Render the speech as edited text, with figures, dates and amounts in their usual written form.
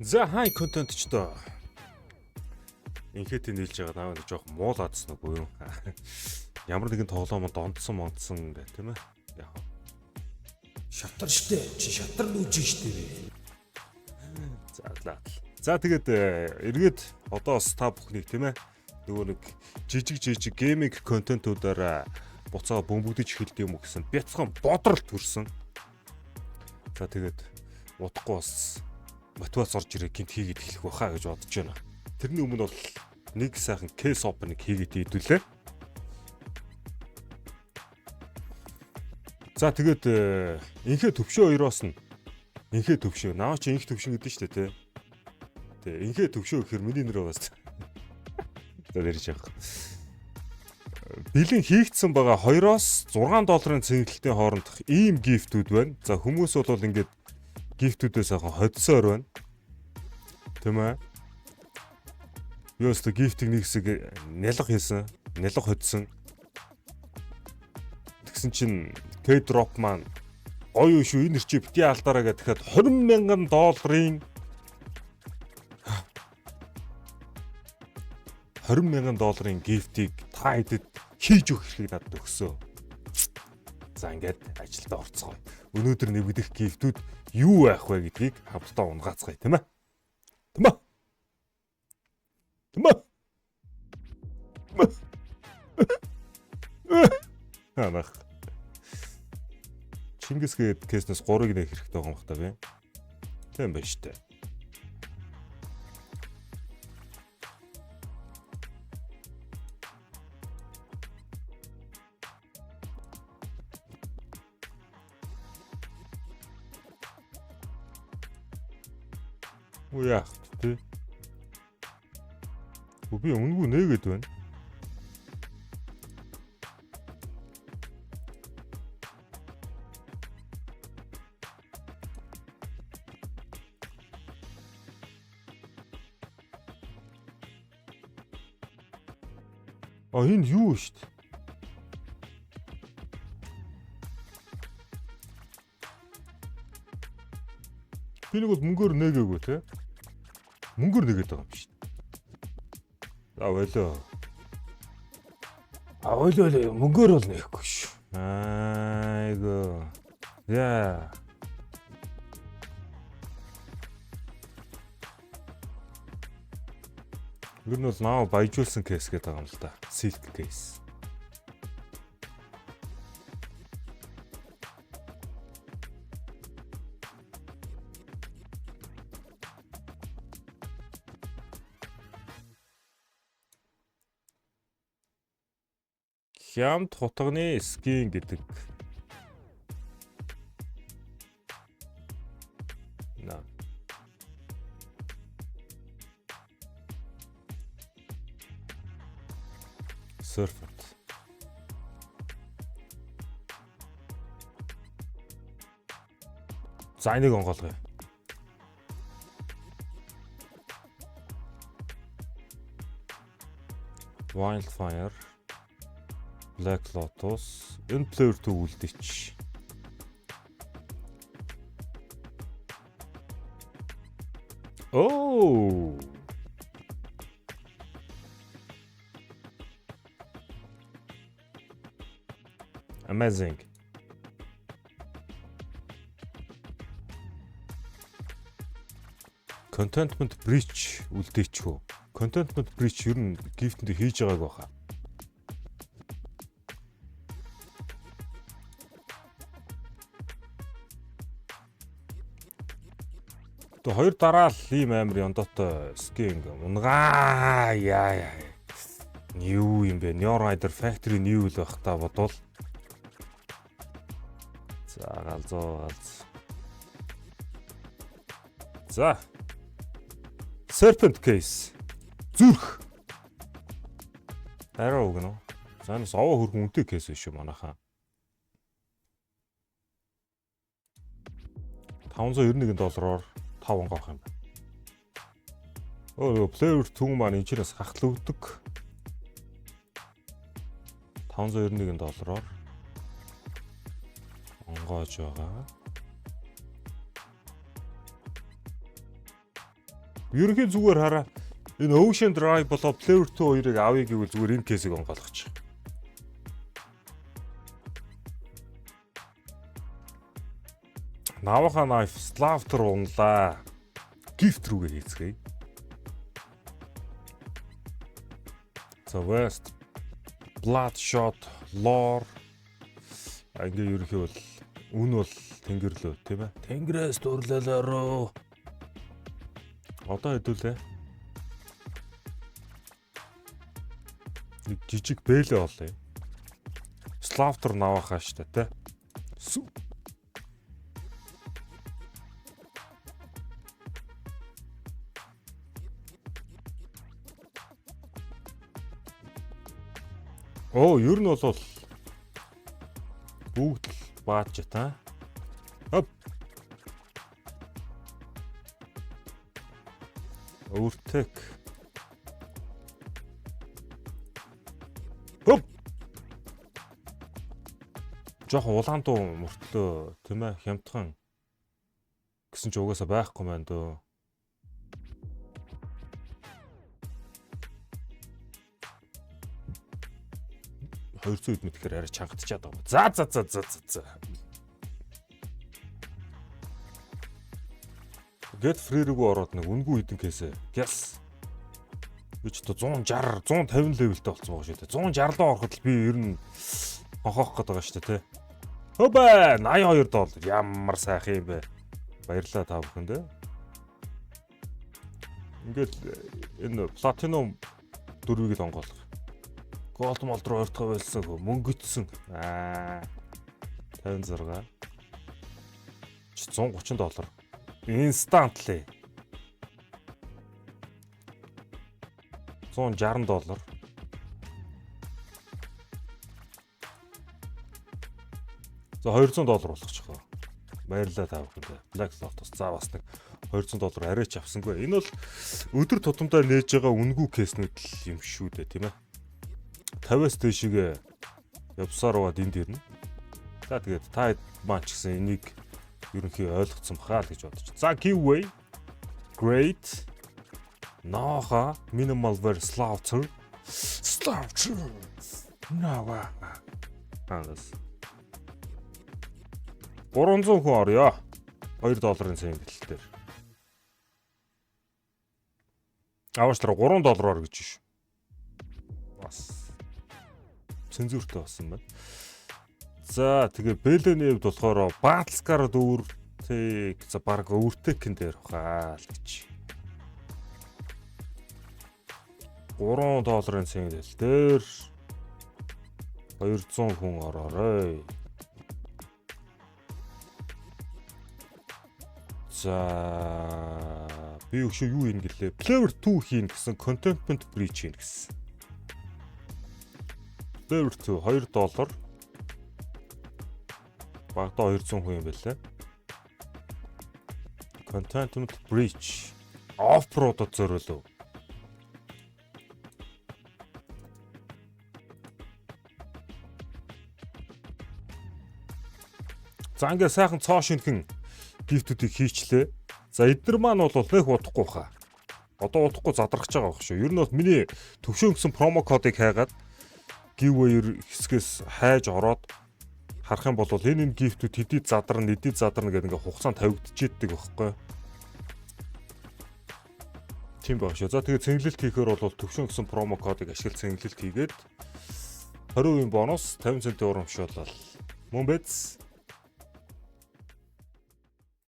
За хай контент ч доо. Инхээ тэнэлж байгаа наваа жоох муулаадсан уу юу? Ямар нэгэн тоглоомод мондсон гэх тийм ээ. Яг Шатар штэ. Чи шатар лүүжин штэ бэ. заалаа. За тэгээд эргээд одоо бас та бүхнийг тийм ээ. Нөгөө нэг жижиг гейминг контентуудаараа буцаа бөмбөгдөж эхэлдэг юм уу гэсэн бяцхан бодрол төрсөн. За тэгээд удахгүй бас мотивац орж ирээ гинт хийгээд эхлэх байхаа гэж бодож байна. Тэрний өмнө бол нэг сайхан кейс опенинг хийгээд идүүлээ. За тэгээд инхээ төвшөө хоёроос нь инхээ төвшөө наа чи инх төвшин гэдэг нь шүү дээ тий. Инхээ төвшөө гэхээр миний нэр байгаас. За дэрж явах. Бэлэн хийгдсэн байгаа 2-оос 6 долларын цэнгэлтийн хоорондох ийм гифтүүд байна. За хүмүүс бол ингээд гифтүүдээс ахаа hodсоор байна. Тийм ээ. Юуст гифтийг нэг хэсэг нялга хийсэн, нялга hodсон. Тэгсэн чинь K-drop маань гоё юу шүү энэ чи бити алдаараа гэхэд $20,000 $20,000 гифтийг та хэдэд хийж өгөх хэрэгийг надад өгсөө. За ингээд ажилдаа орцгоё. Өнөөдөр нэвдэх гифтүүд юу байх вэ гэдгийг хамтдаа унгаацгаая тийм ээ. Тийм ээ. Тийм ээ. Анах. Чингис гээд кейснес 3-ыг нэх хэрэгтэй байгаа юм хта би. Тийм байна штэ. Яах вэ? Би өнгөө нээгээд байна. Энэ юу шүү дээ? Би нэг бол мөнгөөр нээгээгүй те. Мөнгөөр нэгээд байгаа юм шүү дээ. Авойлоо мөнгөөр бол нээхгүй шүү. Айгоо. Яа. Гэр нь бол наа баяжуулсан кейс гэдэг байгаа юм л да. Silk кейс. Хямд хутганы скин гэдэг. На. Surfet. За энийг онгоолгоё. Wildfire. Black Lotus, энэ плеер төгүүлдэж. Oh. Amazing. Contentment breach үлдээчихв. Contentment breach ер нь гифтэнд хийж байгааг баха. То хоёр дараа л ийм амар яндотой скин унгаа яа. New юм бэ? New Rider Factory New л байх та бодвол. За галзуу. За. Serpent case. Зүрх. Араа өгнө. Санаас овоо хөрхөн үнэтэй кейс биш шүү манайхаа. $591 5 онгоох юм байна. Плеер түн маань энэ чирээс хахтал өгдөг. $591 онгоож байгаа. Ерөнхий зүгээр хараа. Энэ Ocean Drive болоо Flavor 2 хоёрыг авъя гэвэл зүгээр энэ кейсийг онгойлгочих. Наваха knife Slaughter унлаа. Gift рүүгээ хийцгээе. За West Bloodshot Lore ингээ ерөнхий бол үн бол тэнгэрлөө тийм ээ. Тэнгэрээс дурлалаарөө. Одоо хэдүүлээ. Нэг жижиг бэлээ болъё. Slaughter навахаа штэ тий. Оо, ер нь бол бүгд л бааж та. Хоп. Overtake. Хоп. Жох улаан дуу мөртлөө тийм ээ хямдхан гэсэн ч угаасаа байхгүй маань дөө. 200 хэд мэтгэхээр арай чангатчаад байгаа. За. Get free рүү ороод нэг үнгүй хідэн кейсээ. Yes. Үуч то 160 150 левелтэй болсон байгаа шүү дээ. 160 руу ороход л би ер нь хохоох гээд байгаа шүү дээ, тий. Хөөбэ $82. Ямар сайхан юм бэ. Баярлалаа та бүхэнд. Ингээд энэ Platinum дөрвийг л онгойлгох. Gold mold руу ойртгоо байлсан хөө мөнгөцсөн. $56. $130. Instantly. $160. За $200 болгочих. Баярлалаа та бүхэнд. Black Lotus за бас нэг $200 арай ч авсангүй. Энэ бол өдөр тутамдаа нээж байгаа үнгүй кейснүүд л юм шүү дээ, тийм ээ. 50-аас дээшгээ явсаар бод энд ирнэ. За тэгээд та маань ч гэсэн энийг ерөнхий ойлгоцсон бахаа л гэж бодож. За giveaway. Great. Наха minimal wear slaughter. Нава. Ханас. $300 хүн орё. $2 цэн бэлтээр. Авааштраа $3 ор гэж шүү. Бас цензуртэй болсон байна. За тэгээ Бэлэний хувьд болохоор Батлскар дүүртэй за баг overtake-эн дээр хаа л гэж. $3 цэн дээр 200 хүн ороорой. За би өшөө юу ийн гэлээ. Flavor 2 хийн гэсэн contentment breach хийн гэсэн. Flavor 2 $2. Багада 200 хүн юм байлаа. Contentment breach off-road зориулв. За ингээ сайхан цоо шинхэн гифтүүдийг хийчлээ. За эдгээр маань бол нэх удахгүй хаа. Одоо удахгүй задрахж байгаа байх шүү. Ер нь бол миний төвшөөнгсөн промо кодыг хайгаад giveaway хэсгээс хайж ороод харах юм бол энэ гифтүүд хэдий задарна гэдэг ингээ хугацаанд тавигдчихийддэг байхгүй. Тийм байх шүү. За тэгээ цэнгэлэлт хийхээр бол төвшөөнгсөн промо кодыг ашиглаж цэнгэлэлт хийгээд 20% бонус 50 центийн урамшуулал. Мөн биз?